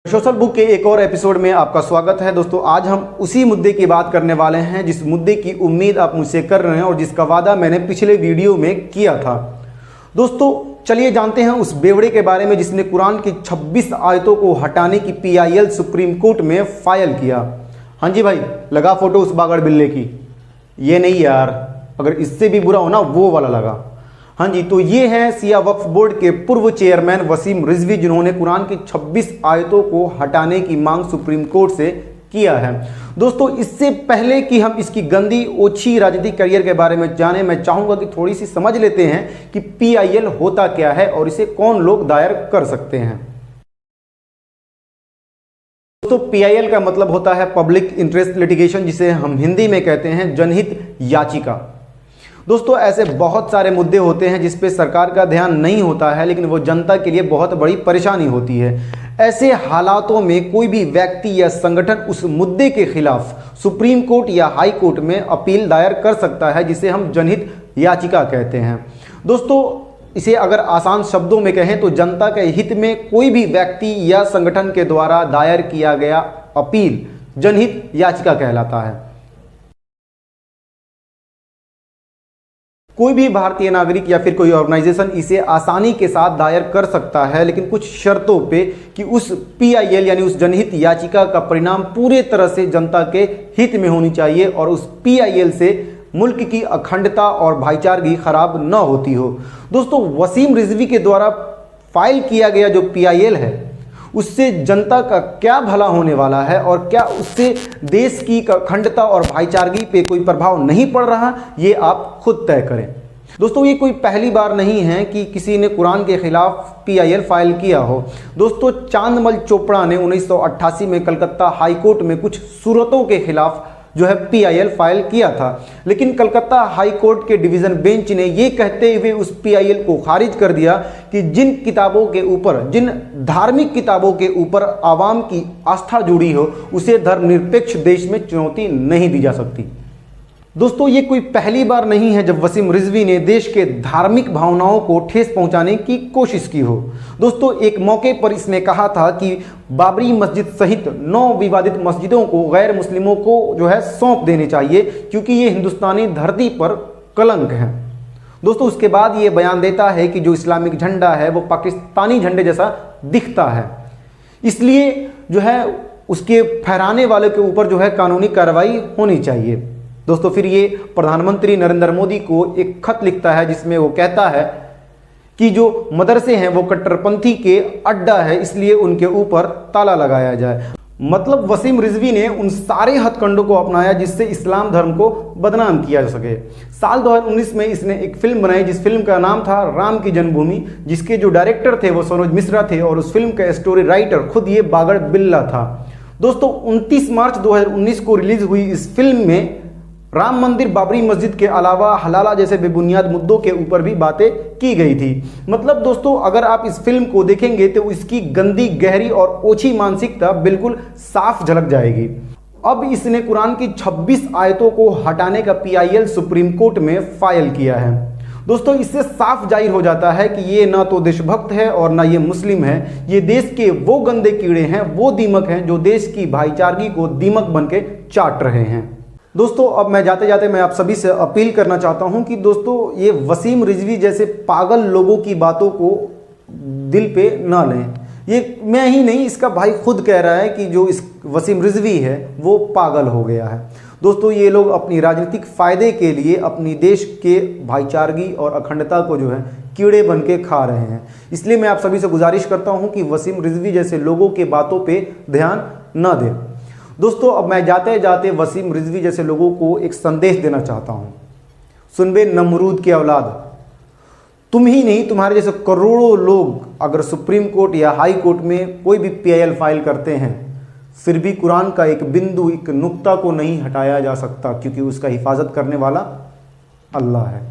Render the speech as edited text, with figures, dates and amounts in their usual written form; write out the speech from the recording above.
Social book के एक और एपिसोड में आपका स्वागत है। दोस्तों आज हम उसी मुद्दे की बात करने वाले हैं जिस मुद्दे की उम्मीद आप मुझसे कर रहे हैं और जिसका वादा मैंने पिछले वीडियो में किया था। दोस्तों चलिए जानते हैं उस बेवड़े के बारे में जिसने कुरान की 26 आयतों को हटाने की PIL सुप्रीम कोर्ट में फाइल किया। हाँ जी भाई, लगा फोटो उस बागड़ बिल्ले की? ये नहीं यार, अगर इससे भी बुरा हो ना वो वाला लगा। हाँ जी, तो ये हैं सिया वक्फ बोर्ड के पूर्व चेयरमैन वसीम रिजवी, जिन्होंने कुरान की 26 आयतों को हटाने की मांग सुप्रीम कोर्ट से किया है। दोस्तों इससे पहले कि हम इसकी गंदी ओछी राजनीतिक करियर के बारे में जाने, मैं चाहूंगा कि थोड़ी सी समझ लेते हैं कि PIL होता क्या है और इसे कौन लोग दायर कर सकते हैं। दोस्तों PIL का मतलब होता है पब्लिक इंटरेस्ट लिटिगेशन, जिसे हम हिंदी में कहते हैं जनहित याचिका। दोस्तों ऐसे बहुत सारे मुद्दे होते हैं जिस पे सरकार का ध्यान नहीं होता है, लेकिन वो जनता के लिए बहुत बड़ी परेशानी होती है। ऐसे हालातों में कोई भी व्यक्ति या संगठन उस मुद्दे के खिलाफ सुप्रीम कोर्ट या हाई कोर्ट में अपील दायर कर सकता है, जिसे हम जनहित याचिका कहते हैं। दोस्तों इसे अगर आसान शब्दों में कहें तो जनता के हित में कोई भी व्यक्ति या संगठन के द्वारा दायर किया गया अपील जनहित याचिका कहलाता है। कोई भी भारतीय नागरिक या फिर कोई ऑर्गेनाइजेशन इसे आसानी के साथ दायर कर सकता है, लेकिन कुछ शर्तों पे कि उस PIL यानी उस जनहित याचिका का परिणाम पूरे तरह से जनता के हित में होनी चाहिए और उस PIL से मुल्क की अखंडता और भाईचारगी खराब न होती हो। दोस्तों वसीम रिजवी के द्वारा फाइल किया गया जो PIL है उससे जनता का क्या भला होने वाला है और क्या उससे देश की अखंडता और भाईचारगी पे कोई प्रभाव नहीं पड़ रहा, ये आप खुद तय करें। दोस्तों ये कोई पहली बार नहीं है कि किसी ने कुरान के खिलाफ PIL फाइल किया हो। दोस्तों चांदमल चोपड़ा ने 1988 में कलकत्ता हाई कोर्ट में कुछ सूरतों के खिलाफ जो है PIL फाइल किया था, लेकिन कलकत्ता हाई कोर्ट के डिवीज़न बेंच ने ये कहते हुए उस PIL को खारिज कर दिया कि जिन किताबों के ऊपर, जिन धार्मिक किताबों के ऊपर आवाम की आस्था जुड़ी हो, उसे धर्मनिरपेक्ष देश में चुनौती नहीं दी जा सकती। दोस्तों ये कोई पहली बार नहीं है जब वसीम रिजवी ने देश के धार्मिक भावनाओं को ठेस पहुंचाने की कोशिश की हो। दोस्तों एक मौके पर इसने कहा था कि बाबरी मस्जिद सहित 9 विवादित मस्जिदों को गैर मुस्लिमों को जो है सौंप देने चाहिए, क्योंकि ये हिंदुस्तानी धरती पर कलंक है। दोस्तों उसके बाद ये बयान देता है कि जो इस्लामिक झंडा है वो पाकिस्तानी झंडे जैसा दिखता है, इसलिए जो है उसके फहराने वाले के ऊपर जो है कानूनी कार्रवाई होनी चाहिए। दोस्तों फिर ये प्रधानमंत्री नरेंद्र मोदी को एक खत लिखता है जिसमें वो कहता है कि जो मदरसे हैं वो कट्टरपंथी के अड्डा है, इसलिए उनके ऊपर ताला लगाया जाए। मतलब वसीम रिजवी ने उन सारे हथकंडों को अपनाया जिससे इस्लाम धर्म को बदनाम किया जा सके। साल 2019 में इसने एक फिल्म बनाई जिस फिल्म का नाम था राम की जन्मभूमि, जिसके जो डायरेक्टर थे वो सरोज मिश्रा थे और उस फिल्म का स्टोरी राइटर खुद ये बागड़ बिल्ला था। दोस्तों 29 मार्च 2019 को रिलीज हुई इस फिल्म में राम मंदिर, बाबरी मस्जिद के अलावा हलाला जैसे बेबुनियाद मुद्दों के ऊपर भी बातें की गई थी। मतलब दोस्तों अगर आप इस फिल्म को देखेंगे तो इसकी गंदी, गहरी और ओछी मानसिकता बिल्कुल साफ झलक जाएगी। अब इसने कुरान की 26 आयतों को हटाने का PIL सुप्रीम कोर्ट में फाइल किया है। दोस्तों इससे साफ जाहिर हो जाता है कि ये ना तो देशभक्त है और ना ये मुस्लिम है। ये देश के वो गंदे कीड़े हैं, वो दीमक हैं जो देश की भाईचारगी को दीमक बन के चाट रहे हैं। दोस्तों अब मैं जाते जाते मैं आप सभी से अपील करना चाहता हूं कि दोस्तों ये वसीम रिजवी जैसे पागल लोगों की बातों को दिल पे ना लें। ये मैं ही नहीं, इसका भाई खुद कह रहा है कि जो इस वसीम रिजवी है वो पागल हो गया है। दोस्तों ये लोग अपनी राजनीतिक फ़ायदे के लिए अपनी देश के भाईचारगी और अखंडता को जो है कीड़े बन के खा रहे हैं। इसलिए मैं आप सभी से गुजारिश करता हूँ कि वसीम रिजवी जैसे लोगों के बातों पर ध्यान न दें। दोस्तों अब मैं जाते जाते वसीम रिजवी जैसे लोगों को एक संदेश देना चाहता हूं। सुन बे नमरूद की औलाद, तुम ही नहीं तुम्हारे जैसे करोड़ों लोग अगर सुप्रीम कोर्ट या हाई कोर्ट में कोई भी PIL फाइल करते हैं, फिर भी कुरान का एक बिंदु, एक नुक्ता को नहीं हटाया जा सकता, क्योंकि उसका हिफाजत करने वाला अल्लाह है।